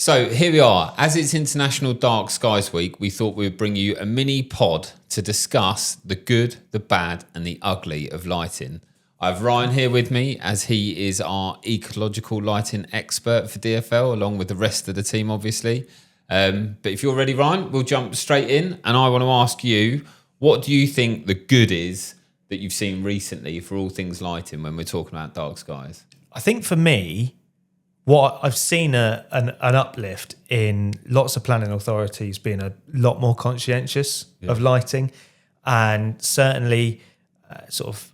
So here we are. As it's International Dark Skies Week, we thought we would bring you a mini pod to discuss the good, the bad and the ugly of lighting. I have Ryan here with me as he is our ecological lighting expert for DFL, along with the rest of the team, obviously. But if you're ready, Ryan, we'll jump straight in. And I want to ask you, what do you think the good is that you've seen recently for all things lighting when we're talking about dark skies? I think for me, what I've seen an uplift in lots of planning authorities being a lot more conscientious of lighting, and certainly sort of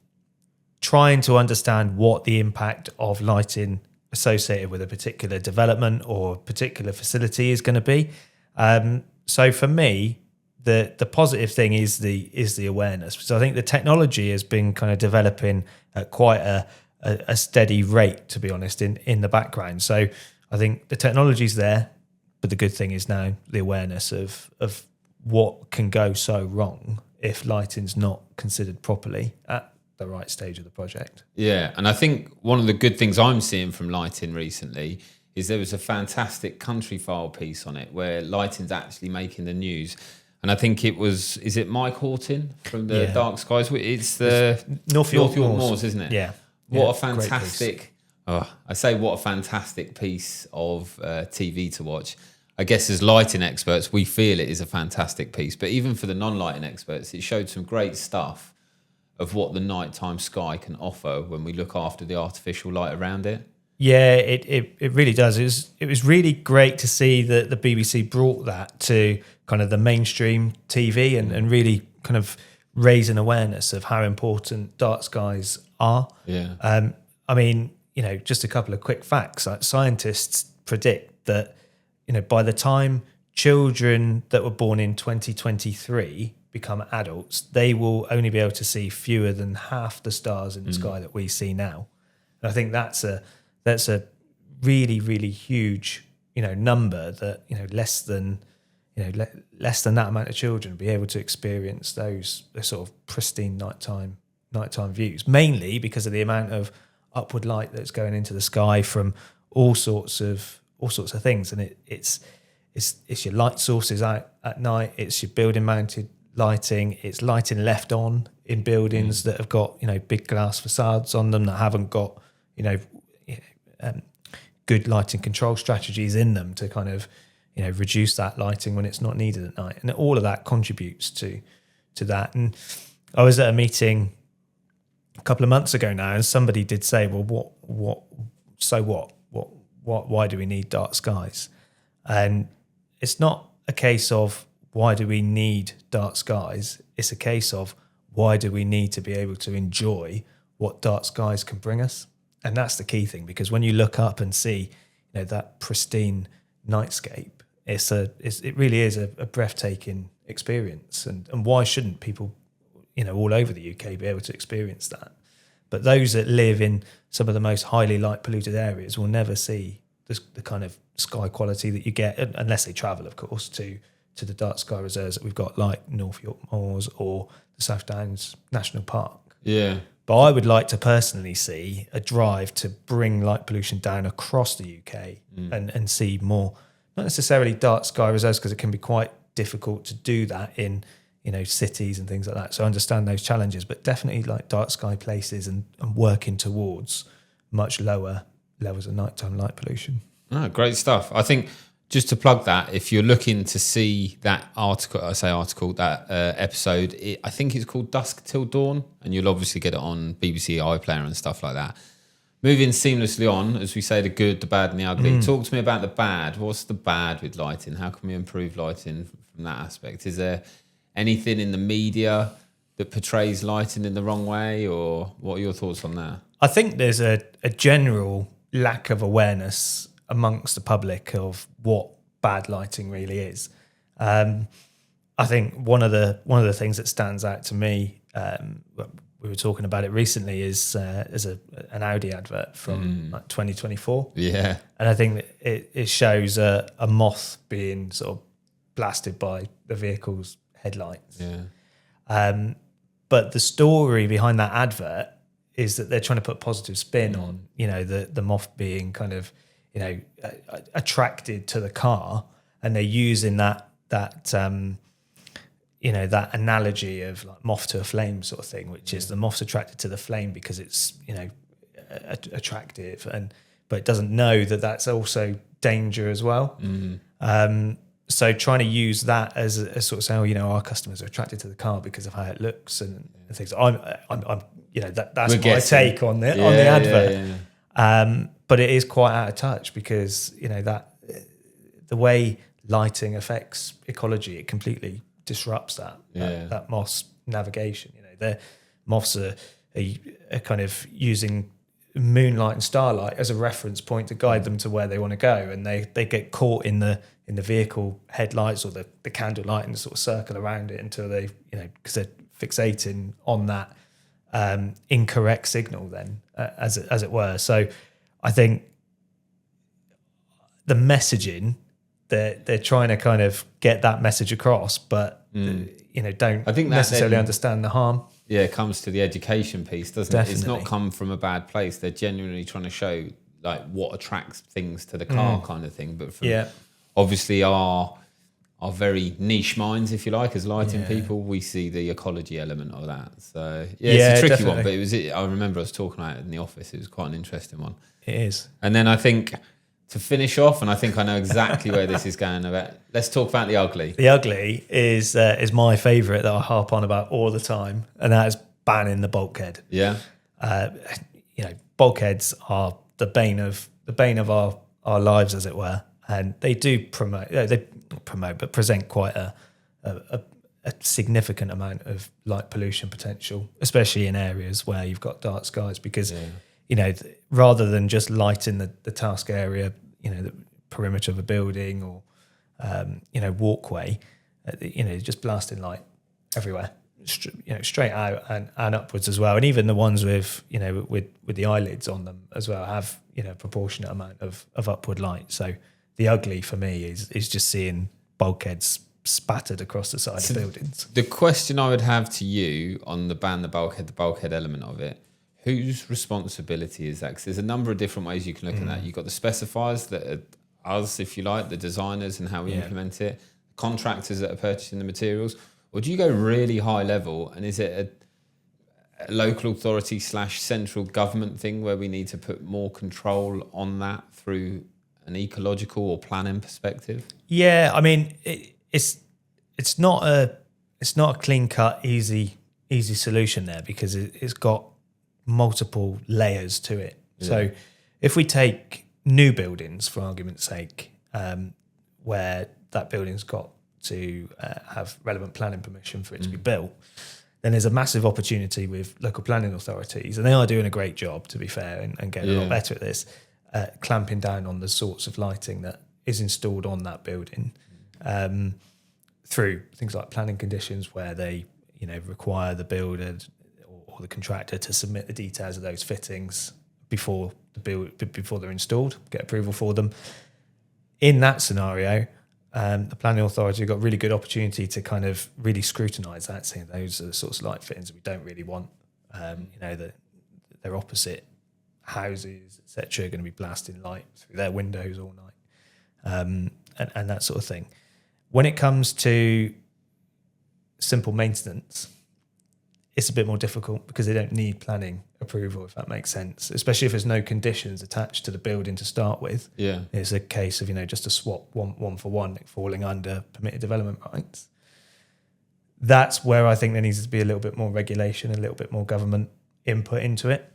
trying to understand what the impact of lighting associated with a particular development or particular facility is going to be. So for me, the positive thing is the awareness. So I think the technology has been kind of developing at quite a steady rate, to be honest, in the background. So I think the technology's there, but the good thing is now the awareness of what can go so wrong if lighting's not considered properly at the right stage of the project. Yeah, and I think one of the good things I'm seeing from lighting recently is there was a fantastic Countryfile piece on it where lighting's actually making the news. And I think is it Mike Horton from the Dark Skies? It's the North York Moors, isn't it? Yeah. What a fantastic, what a fantastic piece of TV to watch. I guess as lighting experts, we feel it is a fantastic piece. But even for the non-lighting experts, it showed some great stuff of what the nighttime sky can offer when we look after the artificial light around it. Yeah, it really does. It was really great to see that the BBC brought that to kind of the mainstream TV and really kind of raise an awareness of how important dark skies are. Yeah. I mean, just a couple of quick facts. Like scientists predict that, by the time children that were born in 2023 become adults, they will only be able to see fewer than half the stars in the sky that we see now. And I think that's a really, really huge, number that, less than that amount of children be able to experience those sort of pristine nighttime views, mainly because of the amount of upward light that's going into the sky from all sorts of things. And it's your light sources out at night, it's your building mounted lighting, it's lighting left on in buildings that have got big glass facades on them that haven't got good lighting control strategies in them to kind of reduce that lighting when it's not needed at night, and all of that contributes to that. And I was at a meeting a couple of months ago now, and somebody did say, well, why do we need dark skies? And it's not a case of why do we need dark skies, it's a case of why do we need to be able to enjoy what dark skies can bring us. And that's the key thing, because when you look up and see that pristine nightscape, it really is a breathtaking experience. And why shouldn't people all over the UK be able to experience that? But those that live in some of the most highly light polluted areas will never see the kind of sky quality that you get, unless they travel, of course, to the dark sky reserves that we've got, like North York Moors or the South Downs National Park. Yeah. But I would like to personally see a drive to bring light pollution down across the UK and see more, not necessarily dark sky reserves, because it can be quite difficult to do that in cities and things like that. So I understand those challenges, but definitely like dark sky places and working towards much lower levels of nighttime light pollution. Oh, great stuff. I think just to plug that, if you're looking to see that episode, I think it's called Dusk Till Dawn, and you'll obviously get it on BBC iPlayer and stuff like that. Moving seamlessly on, as we say, the good, the bad and the ugly. Talk to me about the bad. What's the bad with lighting? How can we improve lighting from that aspect? Is there anything in the media that portrays lighting in the wrong way, or what are your thoughts on that? I think there's a general lack of awareness amongst the public of what bad lighting really is. I think one of the things that stands out to me, we were talking about it recently, is an Audi advert from 2024. Yeah, and I think it shows a moth being sort of blasted by the vehicle's headlights. Yeah, but the story behind that advert is that they're trying to put positive spin on, the moth being kind of attracted to the car, and they're using that analogy of like moth to a flame sort of thing, which is the moth's attracted to the flame because it's attractive, but it doesn't know that that's also danger as well. So trying to use that as a sort of say, our customers are attracted to the car because of how it looks and things. That's my take on the advert. But it is quite out of touch because that the way lighting affects ecology, it completely disrupts that moth's navigation. The moths are kind of using moonlight and starlight as a reference point to guide them to where they want to go, and they get caught in the vehicle headlights or the candle light and sort of circle around it until they because they're fixating on that incorrect signal then as it were. So I think the messaging, they're trying to kind of get that message across, but don't necessarily understand the harm. Yeah, it comes to the education piece, doesn't it? It's not come from a bad place. They're genuinely trying to show like what attracts things to the car kind of thing. But from obviously our very niche minds, if you like, as lighting people, we see the ecology element of that. So it's a tricky one, but I remember I was talking about it in the office. It was quite an interesting one. It is. And then I think to finish off, and I think I know exactly where this is going. Let's talk about the ugly. The ugly is my favourite that I harp on about all the time, and that is banning the bulkhead. Yeah. Bulkheads are the bane of our lives, as it were, and they do but present quite a significant amount of light pollution potential, especially in areas where you've got dark skies, because rather than just lighting the task area, the perimeter of a building or walkway, just blasting light everywhere, straight out and upwards as well. And even the ones with the eyelids on them as well have proportionate amount of upward light. So the ugly for me is just seeing bulkheads spattered across the side of buildings. The question I would have to you on the bulkhead element of it, whose responsibility is that? Because there's a number of different ways you can look at that. You've got the specifiers that are us, if you like, the designers and how we implement it, contractors that are purchasing the materials, or do you go really high level and is it a local authority / central government thing where we need to put more control on that through an ecological or planning perspective? Yeah, I mean, it's not a clean cut, easy solution there, because it's got multiple layers to it. Yeah. So if we take new buildings, for argument's sake, where that building's got to have relevant planning permission for it to be built, then there's a massive opportunity with local planning authorities, and they are doing a great job, to be fair, and getting a lot better at this, clamping down on the sorts of lighting that is installed on that building, through things like planning conditions where they require the builder or the contractor to submit the details of those fittings before they're installed, get approval for them. In that scenario, the planning authority got really good opportunity to kind of really scrutinise that, saying those are the sorts of light fittings that we don't really want. That they're opposite houses, etc., are going to be blasting light through their windows all night, and that sort of thing. When it comes to simple maintenance, it's a bit more difficult because they don't need planning approval, if that makes sense, especially if there's no conditions attached to the building to start with. Yeah. It's a case of, just a swap one for one, falling under permitted development rights. That's where I think there needs to be a little bit more regulation, a little bit more government input into it,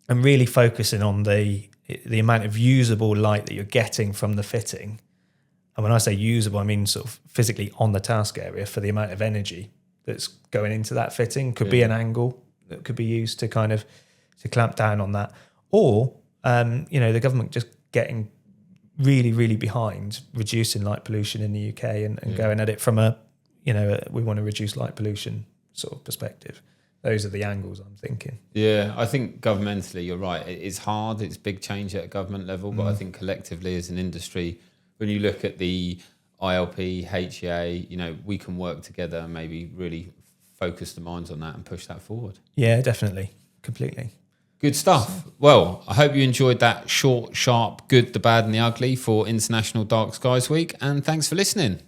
and really focusing on the amount of usable light that you're getting from the fitting. And when I say usable, I mean sort of physically on the task area for the amount of energy that's going into that fitting. Could be an angle that could be used to kind of to clamp down on that, or the government just getting really, really behind reducing light pollution in the UK and going at it from a we want to reduce light pollution sort of perspective. Those are the angles I'm thinking. Yeah, I think governmentally, you're right. It's hard. It's big change at a government level, but I think collectively as an industry, when you look at the ILP, HEA, we can work together and maybe really focus the minds on that and push that forward. Yeah, definitely. Completely. Good stuff. Well, I hope you enjoyed that short, sharp, good, the bad and the ugly for International Dark Skies Week. And thanks for listening.